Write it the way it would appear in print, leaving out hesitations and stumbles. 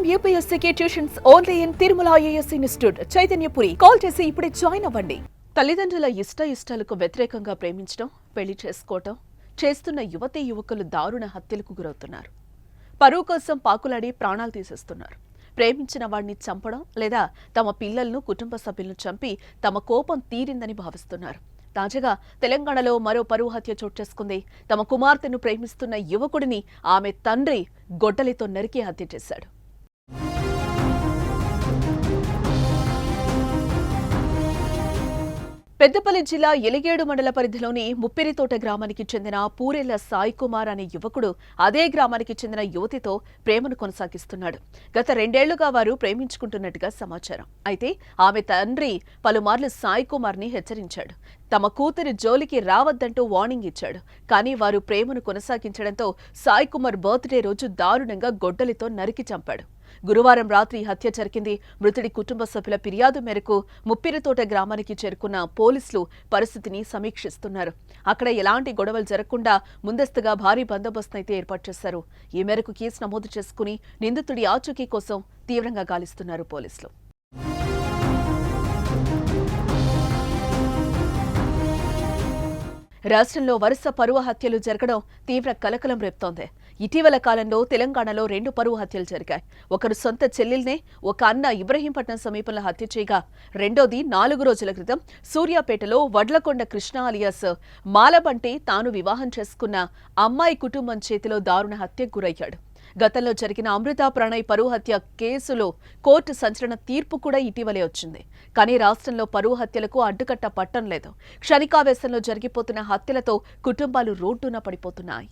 IIM UPSC tuitions only in Tirumala IAS institute Chaitanyapuri. Call చేసి ఇప్పుడే join అవ్వండి. తల్లిదండ్రుల ఇష్టాలకు వ్యతిరేకంగా ప్రేమించడం, పెళ్లి చేసుకోవటం చేస్తున్న యువతీ యువకులు దారుణ హత్యలకు గురవుతున్నారు. పరువు కోసం పాకులాడి ప్రాణాలు తీసేస్తున్నారు. ప్రేమించిన వాడిని చంపడం లేదా తమ పిల్లలను, కుటుంబ సభ్యులను చంపి తమ కోపం తీరిందని భావిస్తున్నారు. తాజాగా తెలంగాణలో మరో పరువు హత్య చోటు చేసుకుంది. తమ కుమార్తెను ప్రేమిస్తున్న యువకుడిని ఆమె తండ్రి గొడ్డలితో నరికి హత్య చేశాడు. పెద్దపల్లి జిల్లా ఎలిగేడు మండల పరిధిలోని ముప్పిరితోట గ్రామానికి చెందిన పూరెళ్ల సాయి కుమార్ అనే యువకుడు అదే గ్రామానికి చెందిన యువతితో ప్రేమను కొనసాగిస్తున్నాడు. గత 2 ఏళ్లుగా వారు ప్రేమించుకుంటున్నట్టుగా సమాచారం. అయితే ఆమె తండ్రి పలుమార్లు సాయి కుమార్ ని హెచ్చరించాడు. తమ కూతురి జోలికి రావద్దంటూ వార్నింగ్ ఇచ్చాడు. కానీ వారు ప్రేమను కొనసాగించడంతో సాయి కుమార్ బర్త్డే రోజు దారుణంగా గొడ్డలితో నరికి చంపాడు. గురువారం రాత్రి హత్య జరిగింది. మృతుడి కుటుంబ సభ్యుల ఫిర్యాదు మేరకు ముప్పిరితోట గ్రామానికి చేరుకున్న పోలీసులు పరిస్థితిని సమీక్షిస్తున్నారు. అక్కడ ఎలాంటి గొడవలు జరగకుండా ముందస్తుగా భారీ బందోబస్తు అయితే ఏర్పాటు చేశారు. ఈ మేరకు కేసు నమోదు చేసుకుని నిందితుడి ఆచూకీ కోసం తీవ్రంగా గాలిస్తున్నారు పోలీసులు. రాష్ట్రంలో వరుస పరువు హత్యలు జరగడం తీవ్ర కలకలం రేపుతోంది. ఇటీవల కాలంలో తెలంగాణలో 2 పరువు హత్యలు జరిగాయి. ఒకరు సొంత చెల్లెల్నే ఒక అన్న ఇబ్రహీంపట్నం సమీపంలో హత్య చేయగా, రెండోది 4 రోజుల క్రితం సూర్యాపేటలో వడ్లకొండ కృష్ణ అలియాస్ మాలబంటి తాను వివాహం చేసుకున్న అమ్మాయి కుటుంబం చేతిలో దారుణ హత్యకు గురయ్యాడు. గతంలో జరిగిన అమృత ప్రణయ్ పరువు హత్య కేసులో కోర్టు సంచలన తీర్పు కూడా ఇటీవలే వచ్చింది. కానీ రాష్ట్రంలో పరువు హత్యలకు అడ్డుకట్ట పట్టం లేదు. క్షణికావేశంలో జరిగిపోతున్న హత్యలతో కుటుంబాలు రోడ్డున పడిపోతున్నాయి.